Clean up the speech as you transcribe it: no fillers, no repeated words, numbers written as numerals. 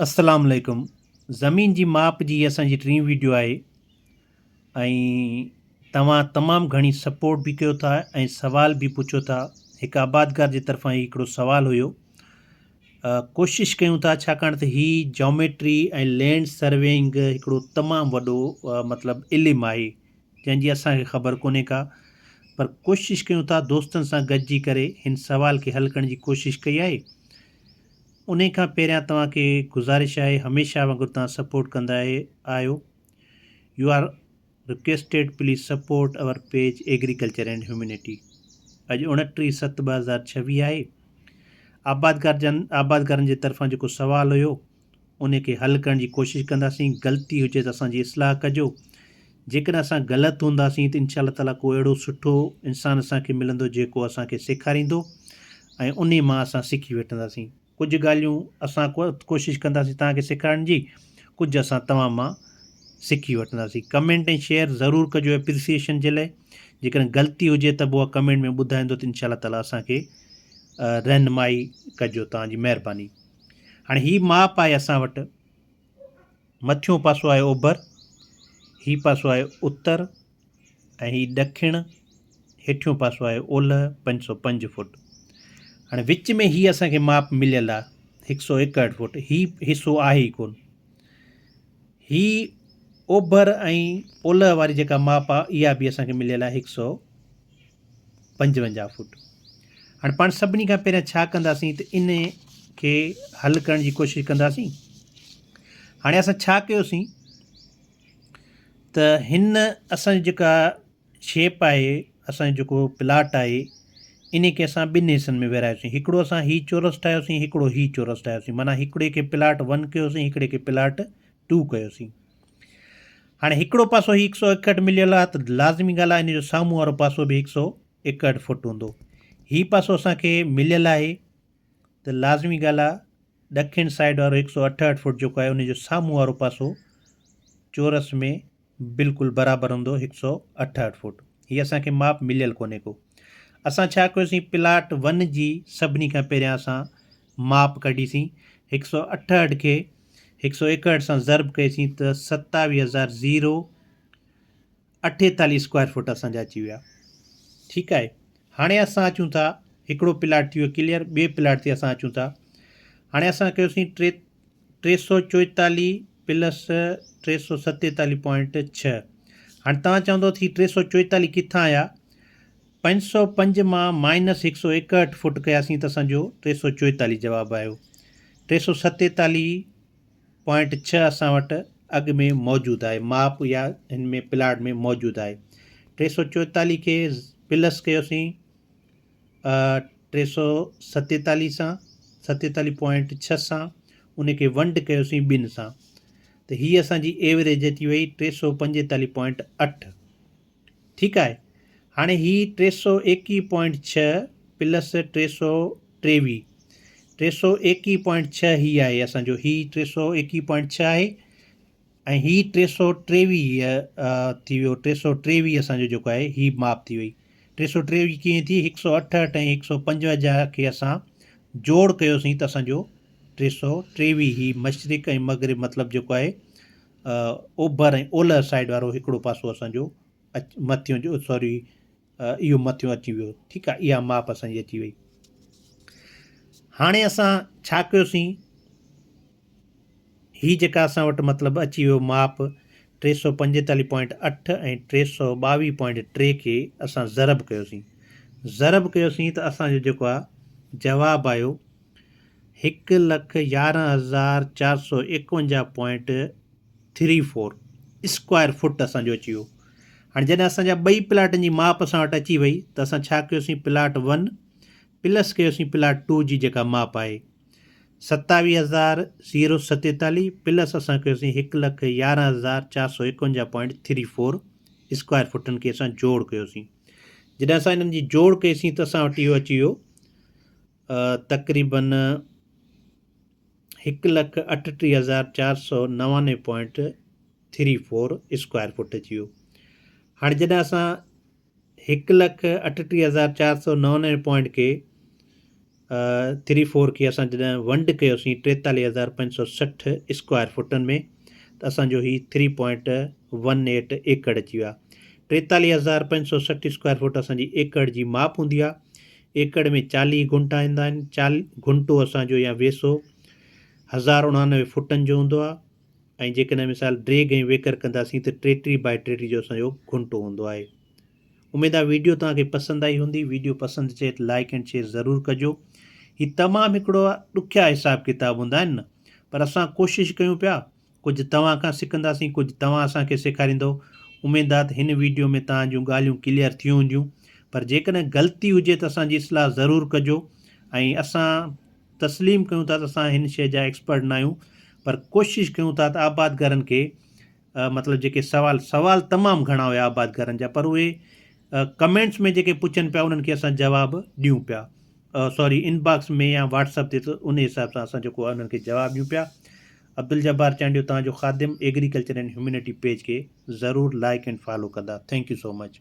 अस्सलाम वालेकुम। ज़मीन जी माप जी असांजी टीं वीडियो आहे ऐं तव्हां तमामु घणी सपोर्ट बि कयो था ऐं सवाल बि पुछो था। हिकु आबादगार जे तरफ़ां ही हिकिड़ो सुवालु हुयो। कोशिशि कयूं था छाकाणि त हीअ जोमेट्री ऐं लैंड सर्वेइंग हिकिड़ो तमामु वॾो मतिलबु इल्मु आहे जंहिंजी असांखे ख़बर कोन्हे का, पर कोशिशि कयूं था दोस्तनि सां गॾिजी करे हिन सुवाल खे हल करण जी कोशिशि कई आहे। उन खां पहिरियां तव्हांखे गुज़ारिश आहे, हमेशह वांगुरु तव्हां सपोर्ट कंदा आहियो। You are requested please support our page agriculture and humanity. अॼु 29/7/2026 आहे। आबादगारनि जे तरफ़ां जेको सुवालु हुयो उन खे हल करण जी कोशिशि कंदासीं। ग़लती हुजे त असांजी इस्लाह कजो। जेकॾहिं असां ग़लति हूंदासीं त इंशा अल्लाह ताला को अहिड़ो सुठो इंसानु असांखे मिलंदो जेको असांखे सेखारींदो ऐं उन मां असां सिखी वठंदासीं। कुझु ॻाल्हियूं असां कोशिशि कंदासीं तव्हांखे सेखारण जी, कुझु असां तव्हां मां सिखी वठंदासीं। कमेंट ऐं शेयर ज़रूरु कजो एप्रिसिएशन जे लाइ। जेकॾहिं ग़लती हुजे त उहा कमेंट में ॿुधाईंदो त इंशा अल्लाह ताला असांखे रहनुमाई कजो, तव्हांजी महिरबानी। हाणे हीअ माप आहे असां वटि। मथियों पासो आहे ओभर, हीअ पासो आहे उत्तर ऐं हीअ ॾखिण, हेठियों पासो आहे ओलह 505 फुट। हाणे विच में हीअ असांखे माप मिलियल आहे 161 फुट। हीअ हिसो आहे ई कोन। हीअ ओभर ऐं ओलह वारी जेका माप आहे इहा बि असांखे मिलियल आहे 155 फुट। हाणे पाण सभिनी खां पहिरियां छा कंदासीं त इन खे हल करण जी कोशिशि कंदासीं। हाणे असां छा कयोसीं त हिन असांजी जेका शेप आहे, असांजो जेको प्लाट आहे, इन खे असां ॿिनि हिसनि में विरहायोसीं। हिकिड़ो असां हीअ चोरस ठाहियोसीं, हिकिड़ो हीअ चोरस ठाहियोसीं। माना हिकिड़े खे प्लाट 1 कयोसीं, हिकिड़े खे प्लाट 2 कयोसीं। हाणे हिकिड़ो पासो हीअ 161 मिलियल आहे त लाज़मी ॻाल्हि आहे इन जो साम्हूं वारो पासो बि 161 फुट हूंदो। हीअ पासो असांखे मिलियल आहे त लाज़मी ॻाल्हि आहे ॾखिण साइड वारो 168 फुट जेको आहे उन जो साम्हूं वारो पासो चोरस में बिल्कुलु बराबरि हूंदो 168 फुट। हीअ असांखे माप मिलियल कोन्हे को। असां छा कयोसीं, प्लाट 1 जी सभिनी खां पहिरियां असां माप कढीसीं। 168 खे 161 सां ज़र्ब कईसीं त 27,048 स्क्वायर फुट असांजा अची विया। ठीकु आहे। हाणे असां अचूं था, हिकिड़ो प्लाट थी वियो क्लियर, ॿिए प्लाट ते असां अचूं था। हाणे असां कयोसीं 344 प्लस 347.6। हाणे तव्हां चवंदो थी 344 किथां आया। 505 मां माइनस 161 फुट कयासीं त असांजो 344 जवाबु आयो। 347.6 असां वटि अॻु में मौजूदु आहे, माप या हिन में प्लाट में मौजूदु आहे। 344 खे प्लस कयोसीं 347 सां, 47.6 सां, उनखे वंड कयोसीं 2 सां, त हीअ असांजी एवरेज अची वई 345.8। ठीकु आहे। हाणे ही 321.6 प्लस 323, 321.6 ही आहे असांजो, ही 321.6 आहे ऐं ही 323 थी वियो। 323 असांजो जेको आहे ही माप थी वई। 323 कीअं थी, 168 ऐं 155 खे असां जोड़ कयोसीं त असांजो 323 ही मशरिक़ ऐं मग़रिब मतिलबु जेको आहे ओभर ऐं ओलह साइड वारो हिकिड़ो पासो असांजो मथियों जो सॉरी इहो मथियों अची वियो। ठीकु आहे, इहा माप असांजी अची वई। हाणे असां छा कयोसीं, हीअ जेका असां वटि मतिलबु अची वियो माप 345.8 ऐं 322.3 खे असां ज़रब कयोसीं। ज़रब कयोसीं त असांजो जेको आहे जवाबु आयो 1,11,451.34 स्क्वायर फुट असांजो अची वियो। हाणे जॾहिं असांजा ॿई प्लाटनि जी माप असां वटि अची वई त असां छा कयोसीं, प्लाट 1 प्लस कयोसीं प्लाट 2 जी जेका माप आहे 27,047 प्लस असां कयोसीं 1,11,451.34 स्क्वायर फुटनि खे असां जोड़ कयोसीं। जॾहिं असां हिननि जी जोड़ कईसीं त असां वटि इहो अची वियो तक़रीबन 1,38,499.34 स्क्वायर फुट अची वियो। हाणे जॾहिं असां 1,38,499 खे 3-4 खे असां जॾहिं वंड कयोसीं 43,560 स्क्वायर फुटनि में, त असांजो ही 3.18 एकड़ अची वियो आहे। 43,560 स्क्वायर फुट असांजी एकड़ जी माप हूंदी आहे। एकड़ में 40 गुंटा ईंदा आहिनि। 40 गुंटो असांजो या वेसो 1099 फुटनि जो हूंदो आहे। ऐं जेकॾहिं मिसाल ड्रेग ऐं वेकर कंदासीं त 33 बाय 33 जो असांजो गुंटो हूंदो आहे। उमेद आहे वीडियो तव्हांखे पसंदि आई हूंदी। वीडियो पसंदि अचे त लाइक एंड शेयर ज़रूरु कजो। ही तमामु हिकिड़ो ॾुखिया हिसाब किताब हूंदा आहिनि न, पर असां कोशिशि कयूं पिया, कुझु तव्हां खां सिखंदासीं, कुझु तव्हां असांखे सेखारींदो। उमेद आहे त हिन वीडियो में तव्हां जूं ॻाल्हियूं क्लियर थी हूंदियूं, पर जेकॾहिं ग़लती हुजे त असांजी इस्लाह ज़रूरु कजो। ऐं असां तस्लीम कयूं था त असां हिन शइ जा एक्सपर्ट न आहियूं, पर कोशिशि कयूं था त आबादगारनि खे मतिलबु जेके सवाल तमामु घणा हुया आबादगारनि जा, पर उहे कमेंट्स में जेके पुछनि पिया उन्हनि खे असां जवाबु ॾियूं पिया, सॉरी इनबॉक्स में या व्हाट्सअप ते, त उन हिसाब सां असां जेको आहे उन्हनि खे जवाबु ॾियूं पिया। अब्दुल जब्बार चांडियो तव्हांजो ख़ादिम एग्रीकल्चर एंड ह्यूमैनिटी पेज खे ज़रूरु लाइक एंड फॉलो कंदा। Thank you so much.